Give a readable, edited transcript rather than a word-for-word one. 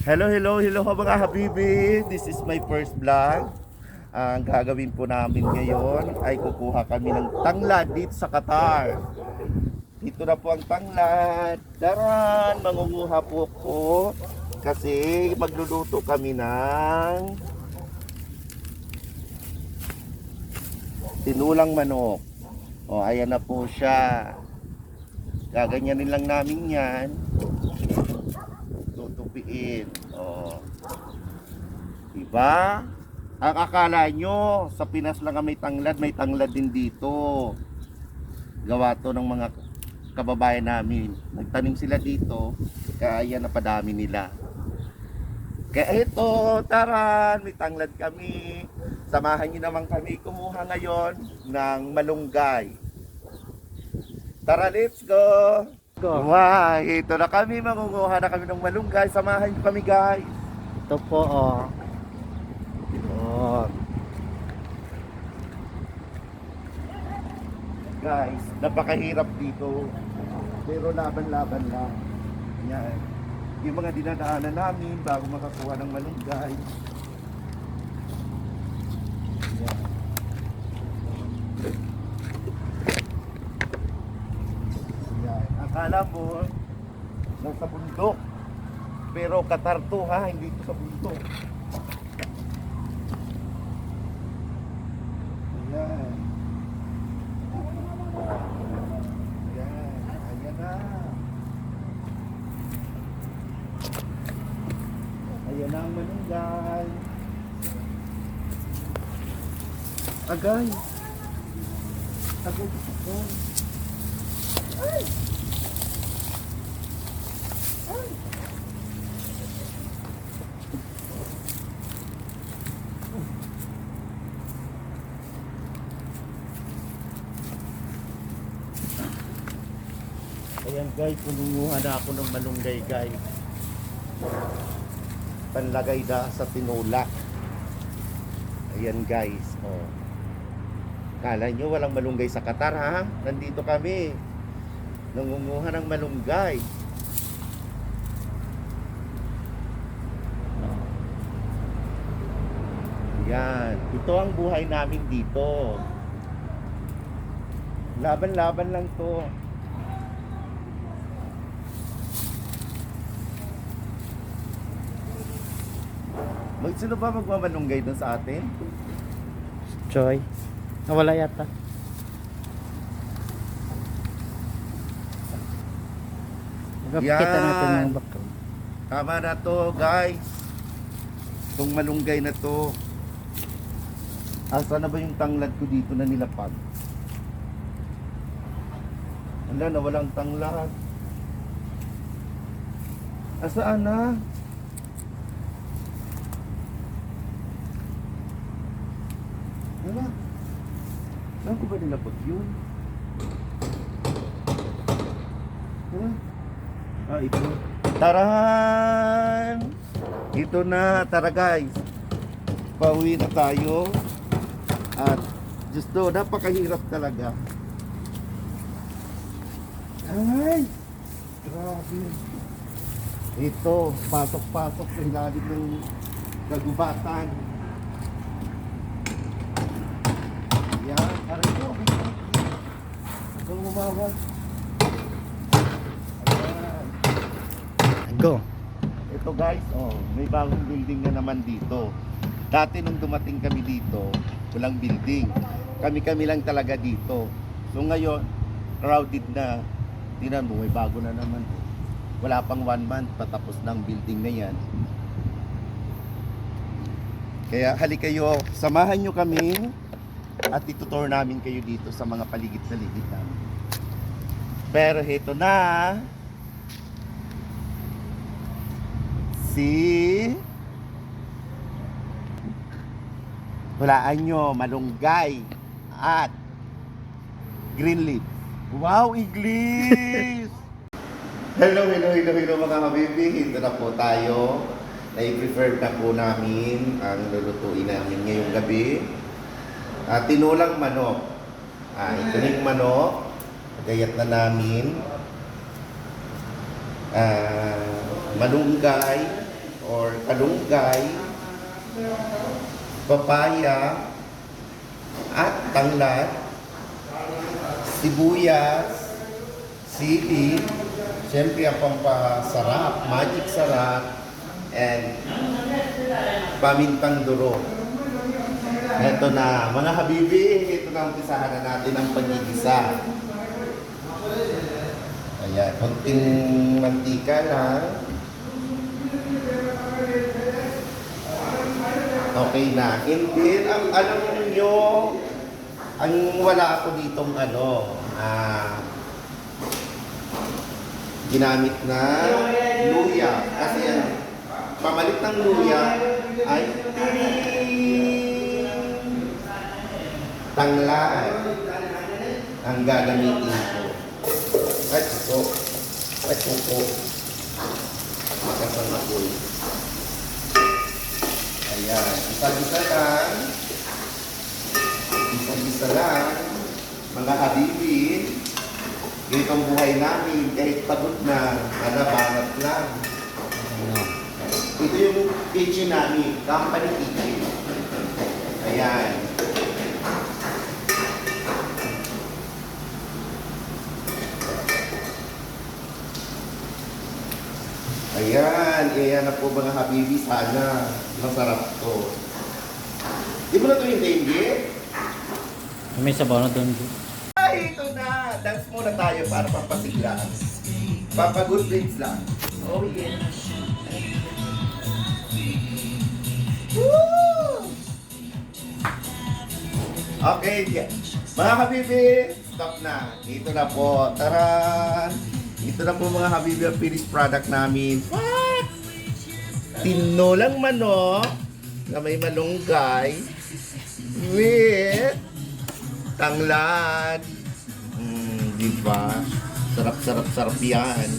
Hello mga habibi. This is my first vlog. Ang gagawin po namin ngayon ay kukuha kami ng tanglad dito sa Qatar. Dito na po ang tanglad. Daran, mangunguha po ko kasi magluluto kami ng tinulang manok. O, ayan na po siya. Gaganyanin lang namin yan. Tutupiin. Oh. Diba? Ang akala nyo, sa Pinas lang may tanglad din dito. Gawa to ng mga kababayan namin. Nagtanim sila dito, kaya yan napadami nila. Kaya ito, tara, may tanglad kami. Samahan nyo naman kami kumuha ngayon ng malunggay. Tara, let's go! Wow, ito na kami, mangunguha na kami ng malunggay. Samahan nyo kami, guys. Ito po, oh. Yun. Guys, napakahirap dito. Pero laban-laban lang. Yan. Yung mga dinadaanan namin bago makakuha ng malunggay. Yan. Yan. Akala mo, nasa bundok. Pero Qatar to ha, hindi to sa bundok. Ayan. Ayan. Ayan na. Ayan na ang malunggay. Agay. Agay ito. Ay! Ay! Ayan guys, pununguhan na ako ng malunggay guys. Panlagay da sa tinula. Ayan guys, oh. Kala nyo walang malunggay sa Qatar ha? Nandito kami. Nangunguha ng malunggay. Ayan, ito ang buhay namin dito. Laban-laban lang to. Sino ba magmamalunggay doon sa atin? Choy. Nawala yata. Magpapakita Yan. natin yung bako. Tama na to guys. Itong malunggay na to. Asa na ba yung tanglad ko dito na nilapag? Wala na, walang tanglad. Asaan na? Wala. Saan ko ba nilapag yun? Wala. Ah, ito. Tarahan! Ito na, tara guys. Pauwi na tayo. At justo, napakahirap talaga. Ay! Grabe. Ito, pasok-pasok sa ilalim ng kagubatan. Yan, aray ko. Itong umawa. Ayan. Go. Ito guys, oh, may bagong building na naman dito. Dati nung dumating kami dito, walang building. Kami-kami lang talaga dito. So ngayon, crowded na. Tingnan mo, may bago na naman. Wala pang 1 month, patapos ng building na yan. Kaya halika kayo, samahan nyo kami at itutour namin kayo dito sa mga paligid-paligid namin. Pero ito na hulaan nyo, malunggay at green leaf. Wow, English! Hello mga habibi. Ito na po tayo. Na-prefer na po namin ang lulutuin namin ngayong gabi. Tinulang manok. Ito na yung manok. Gayat na namin. Malunggay. or kalunggay, papaya, at tanglad, sibuyas, sili, siyempre ang pampasarap, magic sarap, and pamintang duro. Ito na, mga habibi, ito na umpisahan na natin ang pagigisa. Ayan, konting mantika lang. Okay na. And then, alam nyo, ang wala ako ditong ginamit na luya. Kasi pamalit ng luya ay tanglad ang gagamitin ko. At ito. At ito. Makasang ako. Ayan. Isa-isa lang. Isa-isa lang. Mga habibi. Ganito ang buhay namin. Kahit pagod na. Banat lang. Ito yung kitchen namin. Company kitchen. Ayan. Ayan, ayan na po mga habibi, sana masarap to. Di mo na ito yung dengue? May sabaw na doon. Ay, ito na! Dance muna tayo para pampasigla. Papagood vibes lang. Oh yeah. Woo! Okay, yeah. Mga habibi, stop na. Ito na po. Taran! Ito na po mga habibi ang finished product namin. What? Tinolang manok na may malunggay with tanglad. Diba? Sarap yan.